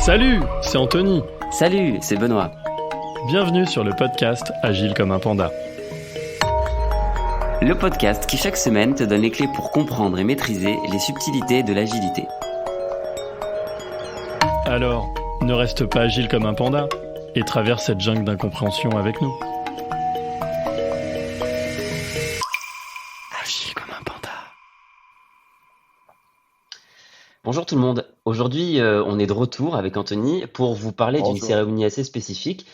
Salut, c'est Anthony. Salut, c'est Benoît. Bienvenue sur le podcast Agile comme un panda. Le podcast qui chaque semaine te donne les clés pour comprendre et maîtriser les subtilités de l'agilité. Alors, ne reste pas agile comme un panda et traverse cette jungle d'incompréhension avec nous. Agile comme un panda. Bonjour tout le monde. Aujourd'hui, on est de retour avec Anthony pour vous parler d'une cérémonie assez spécifique,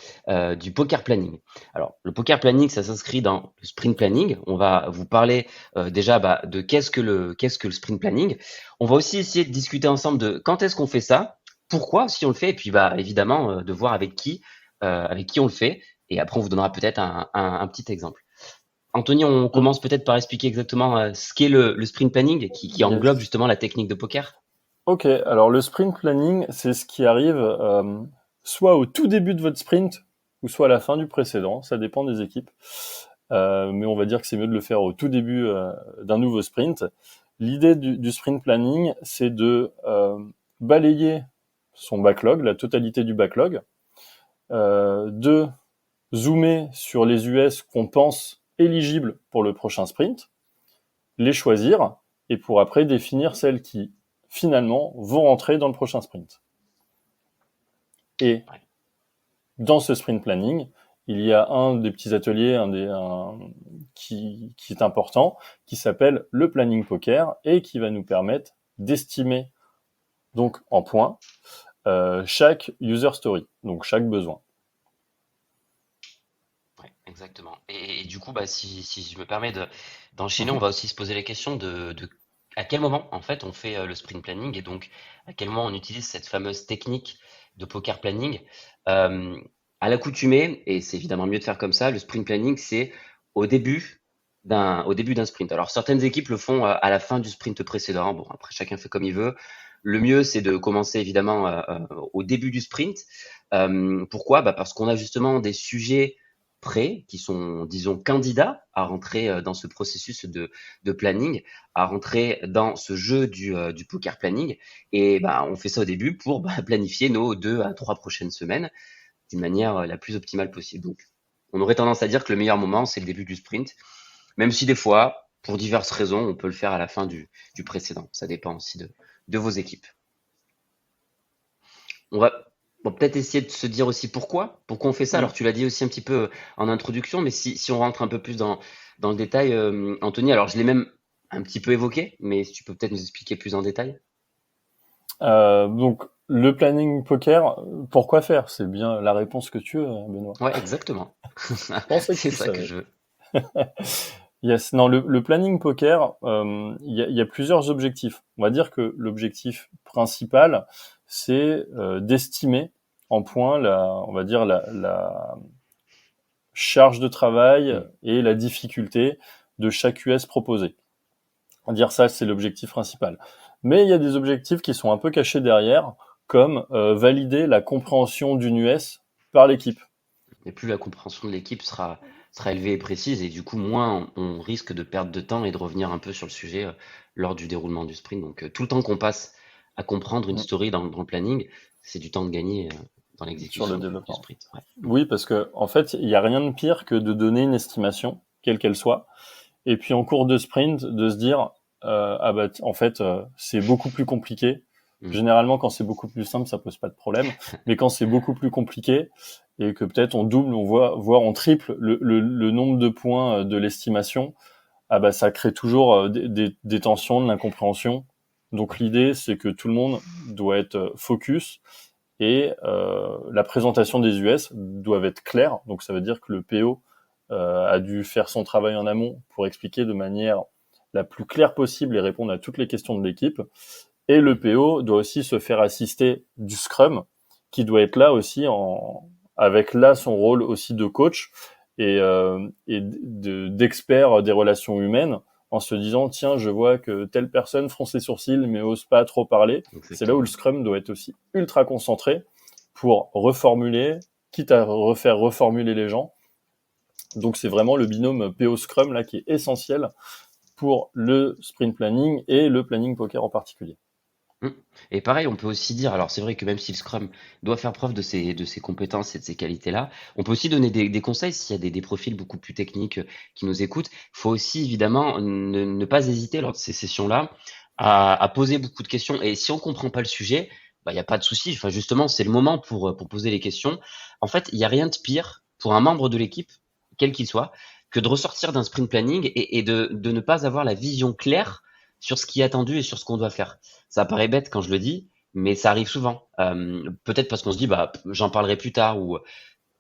du poker planning. Alors, le poker planning, ça s'inscrit dans le sprint planning. On va vous parler déjà de qu'est-ce que le sprint planning. On va aussi essayer de discuter ensemble de quand est-ce qu'on fait ça, pourquoi si on le fait, et puis évidemment de voir avec qui on le fait. Et après, on vous donnera peut-être un petit exemple. Anthony, on commence peut-être par expliquer exactement ce qu'est le sprint planning, qui englobe justement la technique de poker. Ok, alors le sprint planning, c'est ce qui arrive soit au tout début de votre sprint, ou soit à la fin du précédent, ça dépend des équipes. Mais on va dire que c'est mieux de le faire au tout début d'un nouveau sprint. L'idée du sprint planning, c'est de balayer son backlog, la totalité du backlog, de zoomer sur les US qu'on pense éligibles pour le prochain sprint, les choisir, et pour après définir celles qui finalement vont rentrer dans le prochain sprint. Et dans ce sprint planning, il y a un des petits ateliers qui est important, qui s'appelle le planning poker et qui va nous permettre d'estimer donc en points chaque user story, donc chaque besoin. Ouais, exactement. Et du coup, si je me permets d'enchaîner, on va aussi se poser la question de à quel moment en fait on fait le sprint planning et donc à quel moment on utilise cette fameuse technique de poker planning. À l'accoutumée, et c'est évidemment mieux de faire comme ça, le sprint planning c'est au début d'un sprint. Alors certaines équipes le font à la fin du sprint précédent. Bon, après chacun fait comme il veut. Le mieux c'est de commencer évidemment au début du sprint. Pourquoi? Parce qu'on a justement des sujets prêts, qui sont, disons, candidats à rentrer dans ce processus de planning, à rentrer dans ce jeu du poker planning. Et on fait ça au début pour planifier nos 2 à 3 prochaines semaines d'une manière la plus optimale possible. Donc, on aurait tendance à dire que le meilleur moment, c'est le début du sprint, même si des fois, pour diverses raisons, on peut le faire à la fin du précédent. Ça dépend aussi de vos équipes. On va peut-être essayer de se dire aussi pourquoi on fait ça. Alors tu l'as dit aussi un petit peu en introduction, mais si on rentre un peu plus dans le détail, Anthony, alors je l'ai même un petit peu évoqué, mais si tu peux peut-être nous expliquer plus en détail. Donc le planning poker, pourquoi faire? C'est bien la réponse que tu veux, Benoît. Ouais, exactement. C'est ça que je veux. Yes, non, le planning poker, il y a plusieurs objectifs. On va dire que l'objectif principal, c'est d'estimer en points la charge de travail et la difficulté de chaque US proposé. On va dire ça, c'est l'objectif principal. Mais il y a des objectifs qui sont un peu cachés derrière, comme valider la compréhension d'une US par l'équipe. Et plus la compréhension de l'équipe sera élevée et précise, et du coup moins on risque de perdre de temps et de revenir un peu sur le sujet lors du déroulement du sprint. Donc tout le temps qu'on passe à comprendre une story dans le planning, c'est du temps de gagner dans l'exécution sur le développement du sprint. Ouais. Oui, parce que en fait, il n'y a rien de pire que de donner une estimation, quelle qu'elle soit, et puis en cours de sprint, de se dire c'est beaucoup plus compliqué. Généralement, quand c'est beaucoup plus simple, ça pose pas de problème. Mais quand c'est beaucoup plus compliqué et que peut-être on double, voire on triple le nombre de points de l'estimation, ça crée toujours des tensions, de l'incompréhension. Donc l'idée, c'est que tout le monde doit être focus et la présentation des US doit être claire. Donc ça veut dire que le PO a dû faire son travail en amont pour expliquer de manière la plus claire possible et répondre à toutes les questions de l'équipe. Et le PO doit aussi se faire assister du Scrum, qui doit être là aussi avec là son rôle aussi de coach et d'expert des relations humaines, en se disant tiens, je vois que telle personne fronce les sourcils mais ose pas trop parler. Exactement. C'est là où le Scrum doit être aussi ultra concentré pour reformuler, quitte à refaire reformuler les gens. Donc c'est vraiment le binôme PO Scrum là qui est essentiel pour le sprint planning et le planning poker en particulier. Mmh. Et pareil, on peut aussi dire, alors c'est vrai que même si le Scrum doit faire preuve de ses compétences et de ses qualités-là, on peut aussi donner des conseils s'il y a des profils beaucoup plus techniques qui nous écoutent. Il faut aussi évidemment ne pas hésiter lors de ces sessions-là à poser beaucoup de questions. Et si on comprend pas le sujet, bah, il n'y a pas de souci. Enfin, justement, c'est le moment pour poser les questions. En fait, il n'y a rien de pire pour un membre de l'équipe, quel qu'il soit, que de ressortir d'un sprint planning et de ne pas avoir la vision claire sur ce qui est attendu et sur ce qu'on doit faire. Ça paraît bête quand je le dis, mais ça arrive souvent. Peut-être parce qu'on se dit, bah, j'en parlerai plus tard, ou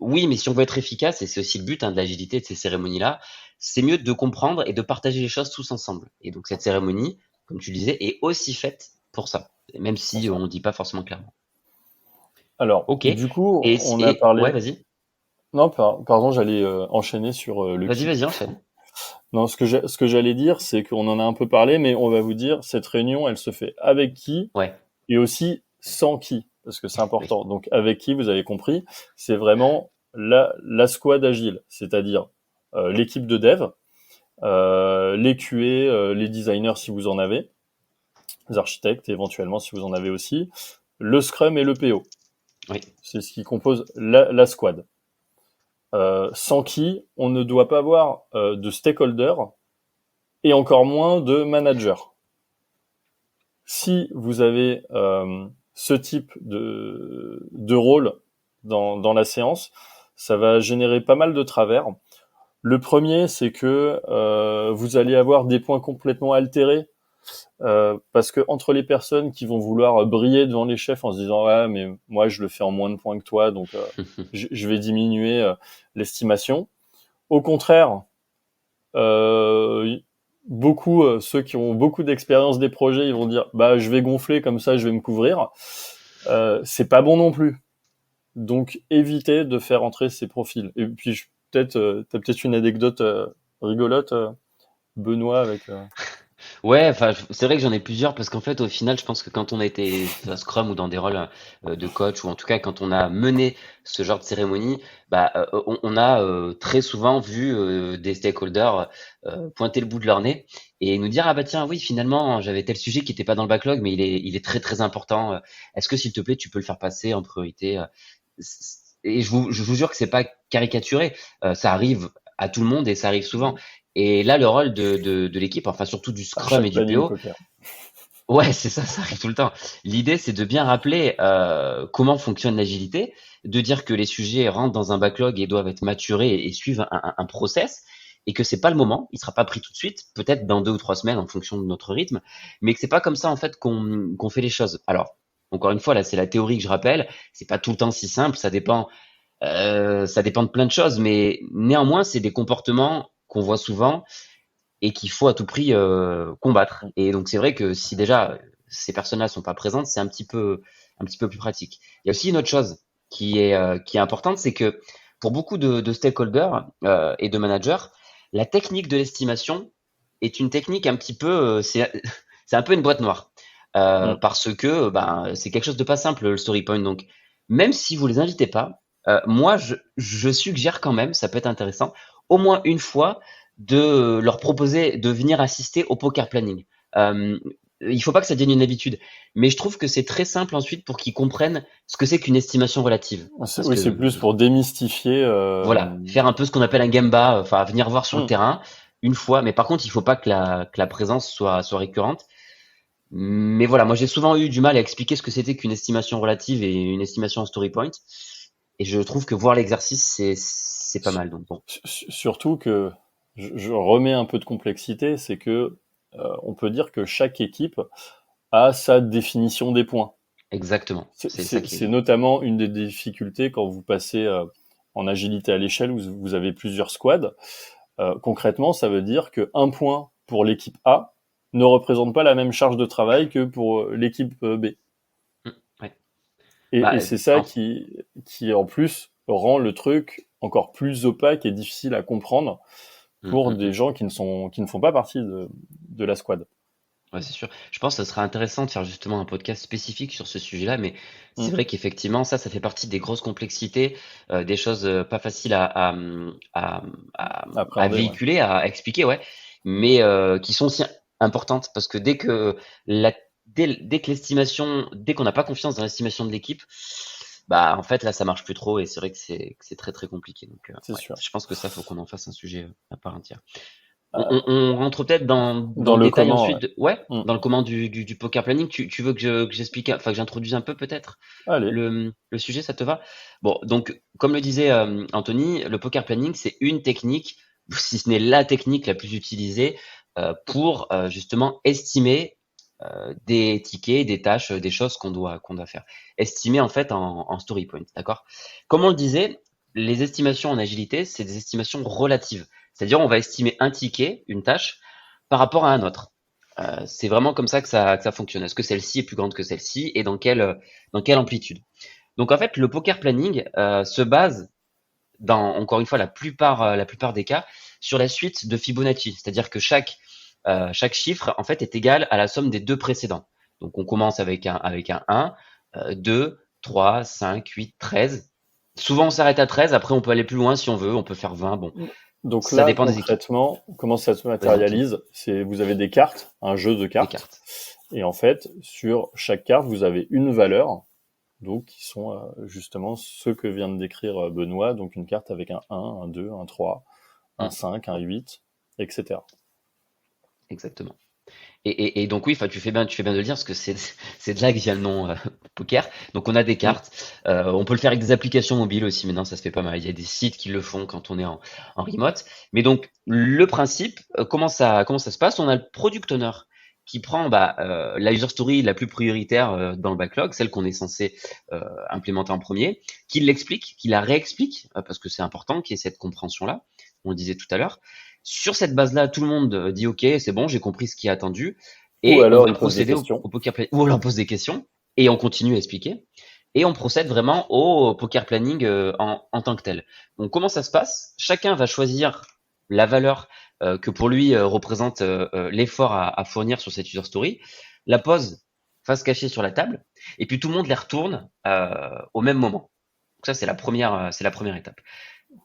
oui, mais si on veut être efficace, et c'est aussi le but de l'agilité de ces cérémonies-là, c'est mieux de comprendre et de partager les choses tous ensemble. Et donc cette cérémonie, comme tu le disais, est aussi faite pour ça, même pour si ça. on ne dit pas forcément clairement. Alors, Ok. du coup, on a Ouais, parlé. vas-y, Non, pardon, j'allais enchaîner sur le vas-y, qui. vas-y, enchaîne. Non, ce que j'allais dire, c'est qu'on en a un peu parlé, mais on va vous dire, cette réunion, elle se fait avec qui Ouais, et aussi sans qui, parce que c'est oui, important. Donc, avec qui, vous avez compris, c'est vraiment la squad agile, c'est-à-dire l'équipe de dev, les QA, les designers si vous en avez, les architectes éventuellement si vous en avez aussi, le Scrum et le PO. oui, C'est ce qui compose la squad. Sans qui on ne doit pas avoir de stakeholder et encore moins de manager. Si vous avez ce type de rôle dans la séance, ça va générer pas mal de travers. Le premier, c'est que vous allez avoir des points complètement altérés parce que entre les personnes qui vont vouloir briller devant les chefs en se disant ouais mais moi je le fais en moins de points que toi donc je vais diminuer l'estimation. Au contraire, euh, beaucoup ceux qui ont beaucoup d'expérience des projets, ils vont dire bah je vais gonfler comme ça, je vais me couvrir. C'est pas bon non plus. Donc évitez de faire entrer ces profils. Et puis t'as peut-être une anecdote rigolote, Benoît, avec. Ouais, enfin, c'est vrai que j'en ai plusieurs parce qu'en fait, au final, je pense que quand on a été à Scrum ou dans des rôles de coach ou en tout cas quand on a mené ce genre de cérémonie, bah, on a très souvent vu des stakeholders pointer le bout de leur nez et nous dire ah bah tiens oui finalement j'avais tel sujet qui n'était pas dans le backlog mais il est très très important. Est-ce que s'il te plaît tu peux le faire passer en priorité? Et je vous jure que c'est pas caricaturé, ça arrive à tout le monde et ça arrive souvent. Et là, le rôle de l'équipe, enfin surtout du À Scrum et chaque du planning PO, poker. ouais, c'est ça, ça arrive tout le temps. L'idée, c'est de bien rappeler comment fonctionne l'agilité, de dire que les sujets rentrent dans un backlog et doivent être maturés et suivent un process, et que c'est pas le moment, il sera pas pris tout de suite, peut-être dans 2 ou 3 semaines en fonction de notre rythme, mais que c'est pas comme ça en fait qu'on fait les choses. Alors, encore une fois, là, c'est la théorie que je rappelle, c'est pas tout le temps si simple, ça dépend de plein de choses, mais néanmoins, c'est des comportements qu'on voit souvent et qu'il faut à tout prix combattre. Et donc c'est vrai que si déjà ces personnes-là sont pas présentes, c'est un petit peu plus pratique. Il y a aussi une autre chose qui est importante, c'est que pour beaucoup de stakeholders et de managers, la technique de l'estimation est une technique un petit peu, c'est un peu une boîte noire. Mm. Parce que ben, c'est quelque chose de pas simple le story point. Donc même si vous les invitez pas, moi je suggère quand même, ça peut être intéressant, au moins une fois de leur proposer de venir assister au poker planning. Il faut pas que ça devienne une habitude, mais je trouve que c'est très simple ensuite pour qu'ils comprennent ce que c'est qu'une estimation relative. Parce Oui, c'est que plus pour démystifier. voilà, faire un peu ce qu'on appelle un gamba, enfin venir voir sur le Mm. terrain une fois, mais par contre il faut pas que la présence soit récurrente. Mais voilà, moi j'ai souvent eu du mal à expliquer ce que c'était qu'une estimation relative et une estimation en story point, et je trouve que voir l'exercice c'est pas S- mal. Donc bon, Surtout que je remets un peu de complexité, c'est que on peut dire que chaque équipe a sa définition des points. exactement, c'est ça qui C'est est. notamment une des difficultés quand vous passez en agilité à l'échelle où vous avez plusieurs squads. Concrètement, ça veut dire que un point pour l'équipe A ne représente pas la même charge de travail que pour l'équipe B. Ouais. Et Bah, c'est ça qui, en plus, rend le truc encore plus opaque et difficile à comprendre mmh, pour mmh, des mmh. gens qui ne font pas partie de la squad. Ouais, c'est sûr. Je pense que ce serait intéressant de faire justement un podcast spécifique sur ce sujet-là, mais c'est Mm. vrai qu'effectivement, ça fait partie des grosses complexités, des choses pas faciles à Appréhender, ouais. véhiculer, à expliquer, ouais, mais qui sont aussi importantes parce que dès que la, dès qu'on n'a pas confiance dans l'estimation de l'équipe, bah en fait là ça marche plus trop et c'est vrai que c'est très très compliqué. Donc C'est sûr. je pense que ça faut qu'on en fasse un sujet à part entière. Euh, On rentre peut-être dans Dans le le détail comment, ouais. ensuite. Ouais, Mm. dans le comment du poker planning. Tu veux que j'explique, enfin que j'introduise un peu peut-être Allez, le sujet, ça te va? Bon, donc comme le disait Anthony, le poker planning, c'est une technique, si ce n'est la technique la plus utilisée pour justement estimer des tickets, des tâches, des choses qu'on doit faire. Estimer en fait en story point, d'accord? Comme on le disait, les estimations en agilité, c'est des estimations relatives. C'est-à-dire, on va estimer un ticket, une tâche, par rapport à un autre. C'est vraiment comme ça que ça fonctionne. Est-ce que celle-ci est plus grande que celle-ci et dans quelle amplitude? Donc en fait, le poker planning se base encore une fois, la plupart des cas, sur la suite de Fibonacci. C'est-à-dire que chaque chiffre, en fait, est égal à la somme des deux précédents. Donc, on commence avec un 1, 2, 3, 5, 8, 13. Souvent, on s'arrête à 13. Après, on peut aller plus loin si on veut. On peut faire 20. Bon, donc ça là, dépend des équipes. concrètement, comment ça se Vas-y, Anthony. matérialise? C'est vous avez des cartes, un jeu de Des cartes, cartes. et en fait, sur chaque carte, vous avez une valeur, donc qui sont justement ceux que vient de décrire Benoît, donc une carte avec un 1, un 2, un 3, un Hum, 5, un 8, etc. exactement. Et donc oui, enfin tu fais bien de le dire parce que c'est de là que vient le nom poker. Donc on a des Mm. cartes. On peut le faire avec des applications mobiles aussi. Maintenant, ça se fait pas mal. Il y a des sites qui le font quand on est en remote. Mais donc le principe, comment ça se passe? On a le product owner qui prend la user story la plus prioritaire dans le backlog, celle qu'on est censé implémenter en premier, qui l'explique, qui la réexplique parce que c'est important qu'il y ait cette compréhension-là. On le disait tout à l'heure. Sur cette base-là, tout le monde dit OK, c'est bon, j'ai compris ce qui est attendu. Ou Et on alors va il pose des procéder au, questions. au poker planning. Ou alors on pose des questions et on continue à expliquer. Et on procède vraiment au poker planning en tant que tel. Donc comment ça se passe? Chacun va choisir la valeur que pour lui représente l'effort à fournir sur cette user story, la pose face cachée sur la table, et puis tout le monde les retourne au même moment. Donc ça, c'est la première étape.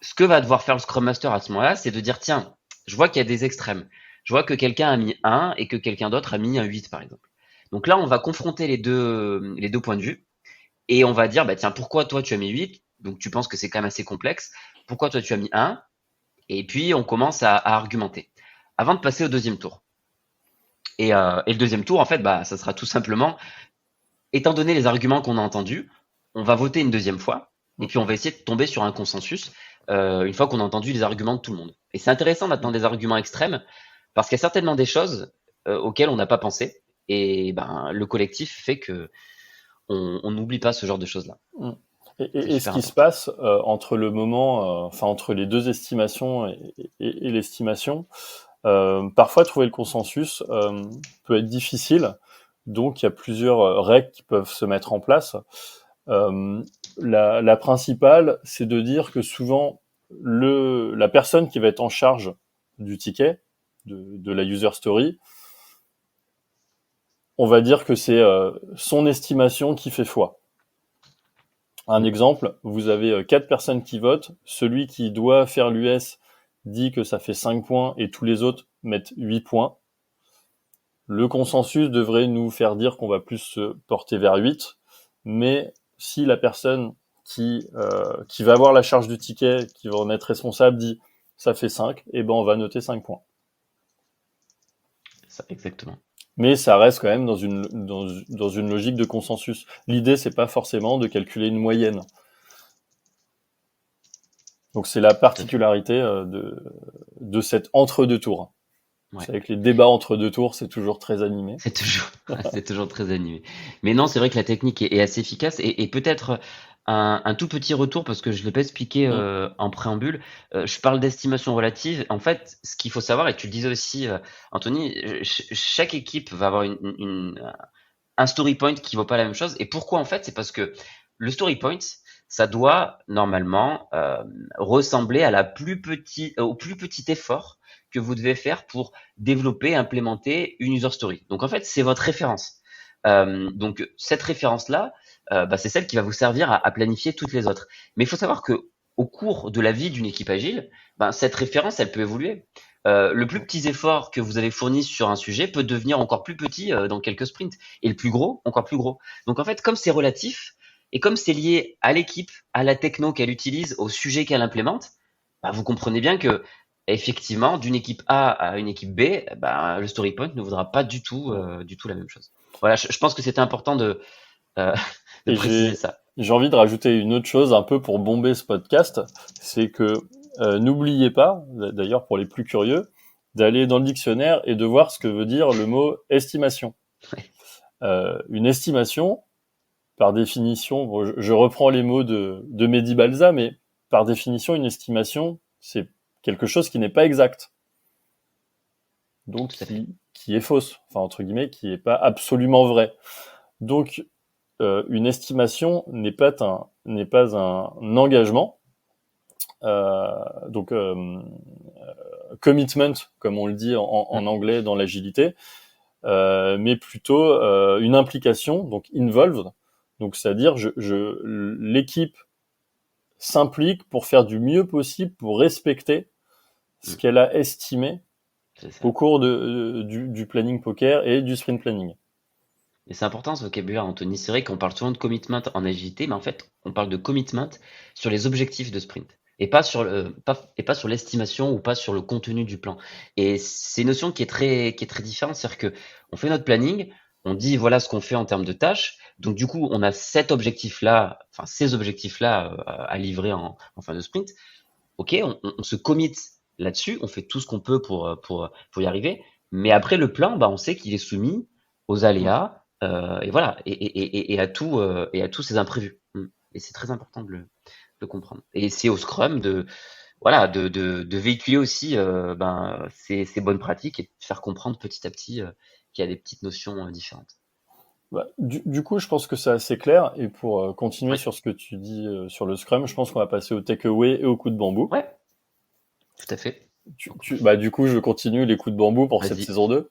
Ce que va devoir faire le Scrum Master à ce moment-là, c'est de dire, tiens, je vois qu'il y a des extrêmes. Je vois que quelqu'un a mis 1 et que quelqu'un d'autre a mis un 8, par exemple. Donc là, on va confronter les deux points de vue et on va dire, bah, tiens, pourquoi toi tu as mis 8? Donc tu penses que c'est quand même assez complexe. Pourquoi toi tu as mis 1? Et puis on commence à argumenter avant de passer au deuxième tour. Et le deuxième tour, en fait, bah, ça sera tout simplement, étant donné les arguments qu'on a entendus, on va voter une deuxième fois et puis on va essayer de tomber sur un consensus une fois qu'on a entendu les arguments de tout le monde. Et c'est intéressant d'attendre des arguments extrêmes parce qu'il y a certainement des choses auxquelles on n'a pas pensé et ben le collectif fait que on n'oublie pas ce genre de choses-là. Mm. C'est Et ce super qui se important. passe entre le moment, enfin entre les deux estimations et l'estimation, parfois trouver le consensus peut être difficile. Donc il y a plusieurs règles qui peuvent se mettre en place. La principale, c'est de dire que souvent la personne qui va être en charge du ticket, de la user story, on va dire que c'est son estimation qui fait foi. Un exemple, vous avez 4 personnes qui votent, celui qui doit faire l'US dit que ça fait 5 points et tous les autres mettent 8 points. Le consensus devrait nous faire dire qu'on va plus se porter vers 8, mais si la personne qui va avoir la charge du ticket, qui va en être responsable, dit ça fait 5, et ben on va noter 5 points. Ça, exactement. Mais ça reste quand même dans une logique de consensus. L'idée, c'est pas forcément de calculer une moyenne. Donc c'est la particularité de cet entre-deux tours. Ouais. C'est vrai que les débats entre deux tours, c'est toujours très animé. C'est toujours très animé. Mais non, c'est vrai que la technique est assez efficace et peut-être un tout petit retour parce que je ne l'ai pas expliqué en préambule. Je parle d'estimation relative. En fait, ce qu'il faut savoir, et tu le disais aussi, Anthony, chaque équipe va avoir un story point qui vaut pas la même chose. Et pourquoi en fait? C'est parce que le story point, ça doit normalement ressembler au plus petit effort que vous devez faire pour développer, implémenter une user story. Donc en fait, c'est votre référence. Donc cette référence-là, c'est celle qui va vous servir à planifier toutes les autres. Mais il faut savoir que au cours de la vie d'une équipe agile, cette référence, elle peut évoluer. le plus petit effort que vous avez fourni sur un sujet peut devenir encore plus petit dans quelques sprints, et le plus gros, encore plus gros. Donc en fait, comme c'est relatif, et comme c'est lié à l'équipe, à la techno qu'elle utilise, au sujet qu'elle implémente, bah, vous comprenez bien que effectivement, d'une équipe A à une équipe B, bah, le story point ne voudra pas du tout la même chose. Voilà, je pense que c'était important euh, de Et préciser ça. j'ai envie de rajouter une autre chose un peu pour bomber ce podcast, c'est que n'oubliez pas, d'ailleurs pour les plus curieux, d'aller dans le dictionnaire et de voir ce que veut dire le mot estimation. Une estimation, par définition, bon, je reprends les mots de Mehdi Balza, mais par définition, une estimation, c'est quelque chose qui n'est pas exact. Donc qui est fausse, enfin entre guillemets, qui n'est pas absolument vrai. Donc une estimation n'est pas un engagement, donc commitment, comme on le dit en anglais dans l'agilité, mais plutôt une implication, donc involved, donc c'est-à-dire l'équipe s'implique pour faire du mieux possible pour respecter ce qu'elle a estimé au cours du planning poker et du sprint planning. Et c'est important ce vocabulaire, Anthony. C'est vrai qu'on parle souvent de commitment en agilité, mais en fait, on parle de commitment sur les objectifs de sprint et pas sur l'estimation ou pas sur le contenu du plan. Et c'est une notion qui est très différente, c'est-à-dire que on fait notre planning, on dit voilà ce qu'on fait en termes de tâches. Donc du coup, on a ces objectifs-là à livrer en fin de sprint. Ok, on se commit là-dessus, on fait tout ce qu'on peut pour y arriver. Mais après le plan, bah, on sait qu'il est soumis aux aléas. Et voilà, et à tous ces imprévus. Et c'est très important de le comprendre. Et c'est au Scrum de véhiculer aussi ces bonnes pratiques et de faire comprendre petit à petit qu'il y a des petites notions différentes. Bah, du coup, je pense que c'est assez clair. Et pour continuer Ouais. sur ce que tu dis sur le Scrum, je pense qu'on va passer au takeaway et au coup de bambou. Ouais, tout à fait. Du coup, je continue les coups de bambou pour cette Vas-y. saison 2.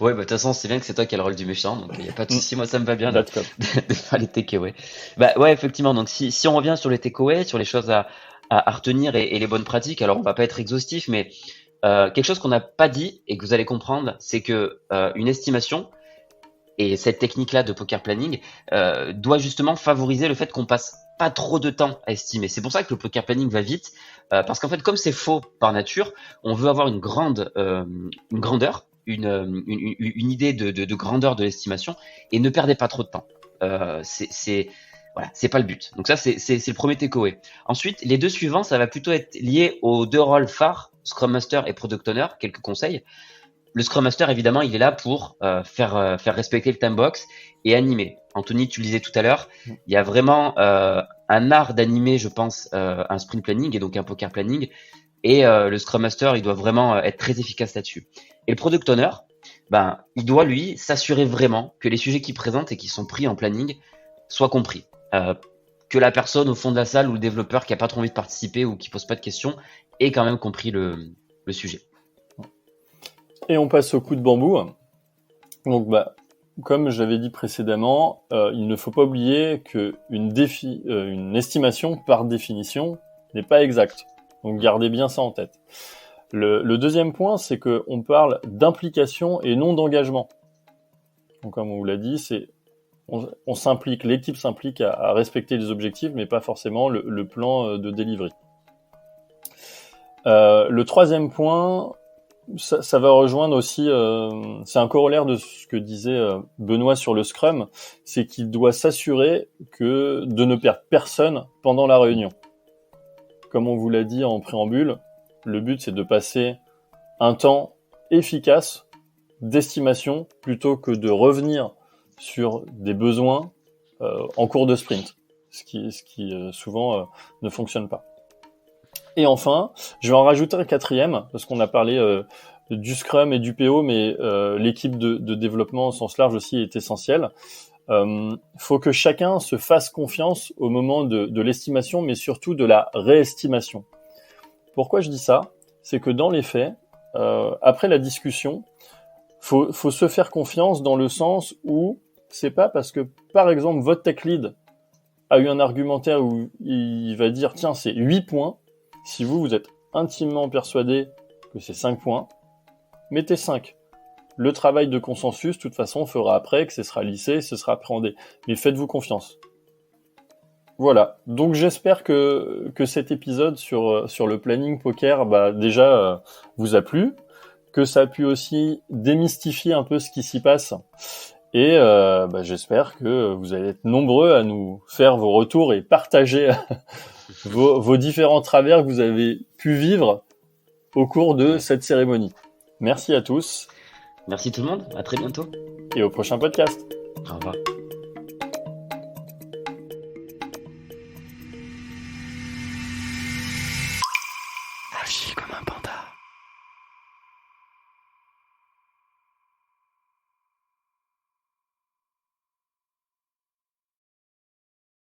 Ouais, bah de toute façon, c'est bien que c'est toi qui as le rôle du méchant, donc il n'y a pas de souci. Moi, ça me va bien That's cop. de faire les takeaways. Bah ouais, effectivement. Donc si on revient sur les takeaways, sur les choses à retenir et les bonnes pratiques, alors on va pas être exhaustif, mais quelque chose qu'on n'a pas dit et que vous allez comprendre, c'est que une estimation et cette technique-là de poker planning doit justement favoriser le fait qu'on passe pas trop de temps à estimer. C'est pour ça que le poker planning va vite, parce qu'en fait, comme c'est faux par nature, on veut avoir une grandeur, une idée de grandeur de l'estimation, et ne perdez pas trop de temps. Voilà, c'est pas le but. Donc ça, c'est le premier takeaway. Ensuite, les deux suivants, ça va plutôt être lié aux deux rôles phares, Scrum Master et Product Owner. Quelques conseils. Le Scrum Master, évidemment, il est là pour faire respecter le time box et animer. Anthony, tu le disais tout à l'heure, il y a vraiment un art d'animer, je pense, un sprint planning et donc un poker planning. Et le Scrum Master, il doit vraiment être très efficace là-dessus. Et le Product Owner, il doit, lui, s'assurer vraiment que les sujets qu'il présente et qui sont pris en planning soient compris. Que la personne au fond de la salle ou le développeur qui a pas trop envie de participer ou qui pose pas de questions ait quand même compris le sujet. Et on passe au coup de bambou. Donc, comme j'avais dit précédemment, il ne faut pas oublier que une estimation, par définition, n'est pas exacte. Donc, gardez bien ça en tête. Le deuxième point, c'est qu'on parle d'implication et non d'engagement. Donc, comme on vous l'a dit, on s'implique, l'équipe s'implique à respecter les objectifs, mais pas forcément le plan de delivery. Le troisième point, ça va rejoindre aussi, c'est un corollaire de ce que disait Benoît sur le Scrum, c'est qu'il doit s'assurer de ne perdre personne pendant la réunion. Comme on vous l'a dit en préambule, le but c'est de passer un temps efficace d'estimation plutôt que de revenir sur des besoins en cours de sprint, ce qui souvent ne fonctionne pas. Et enfin, je vais en rajouter un quatrième, parce qu'on a parlé du Scrum et du PO, mais l'équipe de développement au sens large aussi est essentielle. Faut que chacun se fasse confiance au moment de l'estimation, mais surtout de la réestimation. Pourquoi je dis ça ? C'est que dans les faits, après la discussion, faut se faire confiance dans le sens où c'est pas parce que, par exemple, votre tech lead a eu un argumentaire où il va dire « Tiens, c'est 8 points », si vous êtes intimement persuadé que c'est 5 points, mettez 5. Le travail de consensus, de toute façon, on fera après, que ce sera lissé, ce sera appréhendé. Mais faites-vous confiance. Voilà. Donc j'espère que cet épisode sur le planning poker, déjà, vous a plu, que ça a pu aussi démystifier un peu ce qui s'y passe. Et j'espère que vous allez être nombreux à nous faire vos retours et partager vos différents travers que vous avez pu vivre au cours de cette cérémonie. Merci à tous. Merci tout le monde, à très bientôt. Et au prochain podcast. Au revoir. Agile.